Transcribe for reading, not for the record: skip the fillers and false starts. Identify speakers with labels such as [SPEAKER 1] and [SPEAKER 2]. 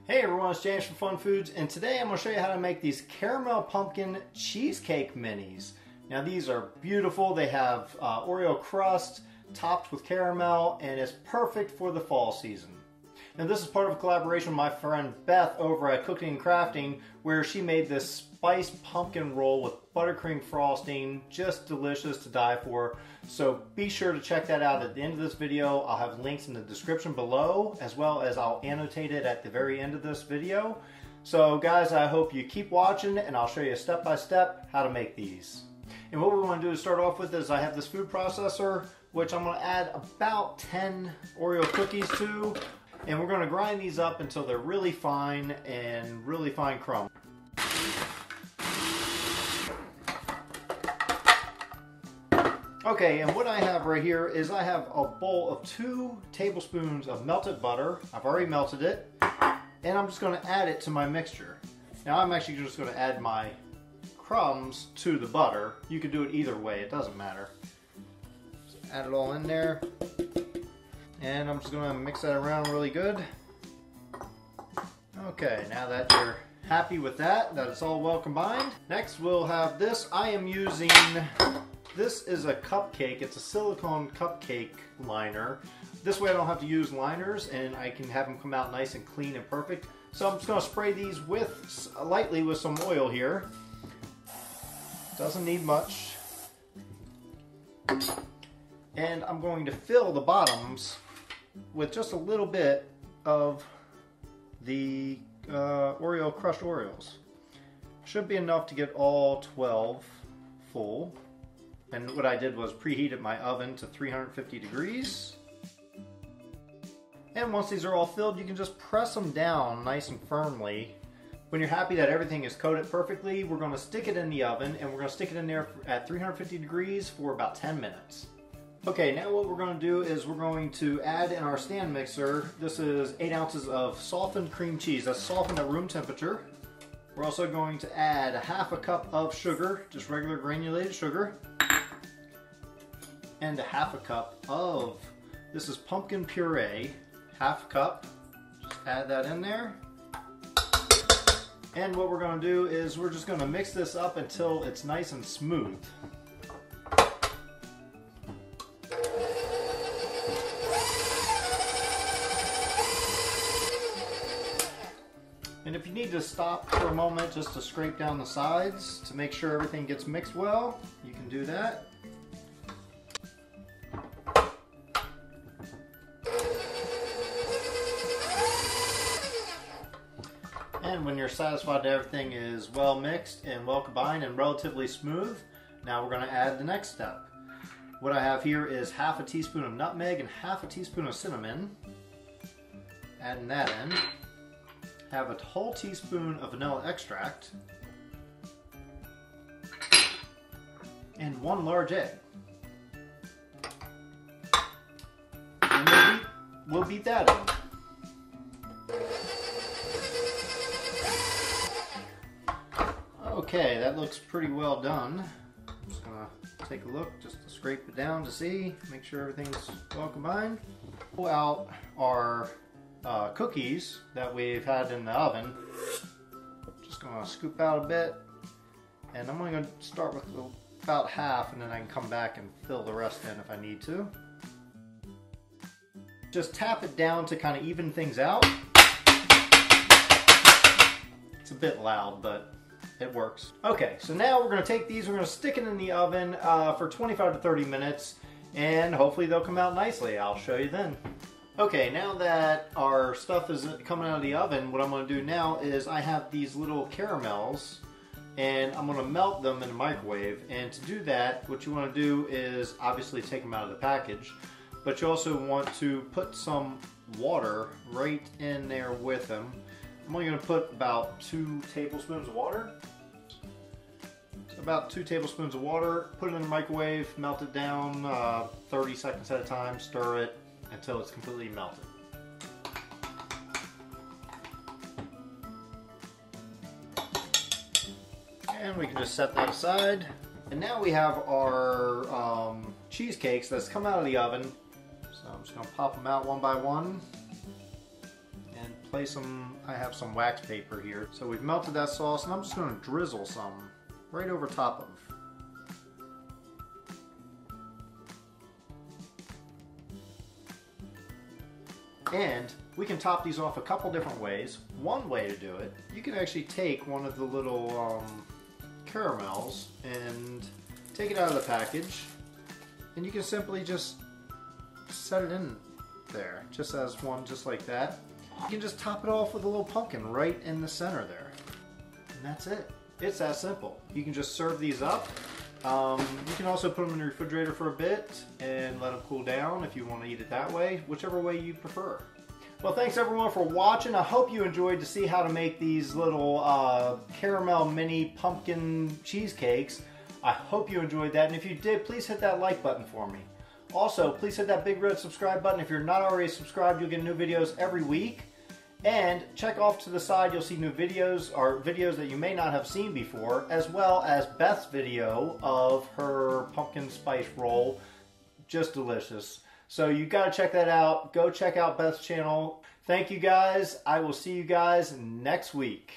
[SPEAKER 1] Hey everyone, it's James from Fun Foods, and today I'm going to show you how to make these caramel pumpkin cheesecake minis. Now these are beautiful. They have Oreo crust topped with caramel, and it's perfect for the fall season. Now this is part of a collaboration with my friend Beth over at Cooking and Crafting, where she made this spiced pumpkin roll with buttercream frosting. Just delicious to die for. So be sure to check that out at the end of this video. I'll have links in the description below, as well as I'll annotate it at the very end of this video. So guys, I hope you keep watching, and I'll show you step by step how to make these. And what we want to do to start off with is I have this food processor, which I'm going to add about 10 Oreo cookies to. And we're going to grind these up until they're really fine and really fine crumb. Okay, and what I have right here is I have a bowl of 2 tablespoons of melted butter. I've already melted it, and I'm just going to add it to my mixture. Now I'm actually just going to add my crumbs to the butter. You could do it either way, it doesn't matter. Just add it all in there. And I'm just going to mix that around really good. Okay, now that you're happy with that it's all well combined. Next we'll have this. I am using, this is a cupcake. It's a silicone cupcake liner. This way I don't have to use liners, and I can have them come out nice and clean and perfect. So I'm just going to spray these with lightly with some oil here. Doesn't need much. And I'm going to fill the bottoms with just a little bit of the Oreo crushed Oreos. Should be enough to get all 12 full. And what I did was preheated my oven to 350 degrees. And once these are all filled, you can just press them down nice and firmly. When you're happy that everything is coated perfectly, we're going to stick it in the oven, and we're going to stick it in there at 350 degrees for about 10 minutes. Okay, now what we're going to do is we're going to add in our stand mixer, this is 8 ounces of softened cream cheese. That's softened at room temperature. We're also going to add a half a cup of sugar, just regular granulated sugar. And a half a cup of, this is pumpkin puree, half cup. Just add that in there. And what we're going to do is we're just going to mix this up until it's nice and smooth. And if you need to stop for a moment just to scrape down the sides to make sure everything gets mixed well, you can do that. And when you're satisfied that everything is well mixed and well combined and relatively smooth, now we're going to add the next step. What I have here is half a teaspoon of nutmeg and half a teaspoon of cinnamon. Adding that in. Have a whole teaspoon of vanilla extract. And 1 large egg. And we'll beat that in. Okay, that looks pretty well done. I'm just gonna take a look just to scrape it down to see, make sure everything's well combined. Pull out our cookies that we've had in the oven. Just gonna scoop out a bit, and I'm only gonna start with about half, and then I can come back and fill the rest in if I need to. Just tap it down to kind of even things out. It's a bit loud, but it works. Okay, so now we're going to take these, we're going to stick it in the oven for 25 to 30 minutes, and hopefully they'll come out nicely. I'll show you then. Okay, now that our stuff is coming out of the oven, what I'm going to do now is I have these little caramels, and I'm going to melt them in the microwave. And to do that, what you want to do is obviously take them out of the package, but you also want to put some water right in there with them. I'm only going to put about 2 tablespoons of water. So about 2 tablespoons of water, put it in the microwave, melt it down 30 seconds at a time, stir it until it's completely melted. And we can just set that aside. And now we have our cheesecakes that's come out of the oven. So I'm just going to pop them out one by one and place them, I have some wax paper here. So we've melted that sauce, and I'm just going to drizzle some right over top of. And we can top these off a couple different ways. One way to do it, you can actually take one of the little caramels and take it out of the package, and you can simply just set it in there, just as one, just like that. You can just top it off with a little pumpkin right in the center there. And that's it. It's that simple. You can just serve these up. You can also put them in the refrigerator for a bit and let them cool down if you want to eat it that way, whichever way you prefer. Well, thanks everyone for watching. I hope you enjoyed to see how to make these little caramel mini pumpkin cheesecakes. I hope you enjoyed that, and if you did, please hit that like button for me. Also, please hit that big red subscribe button. If you're not already subscribed, you'll get new videos every week. And check off to the side, you'll see new videos, or videos that you may not have seen before, as well as Beth's video of her pumpkin spice roll. Just delicious. So you got to check that out. Go check out Beth's channel. Thank you guys. I will see you guys next week.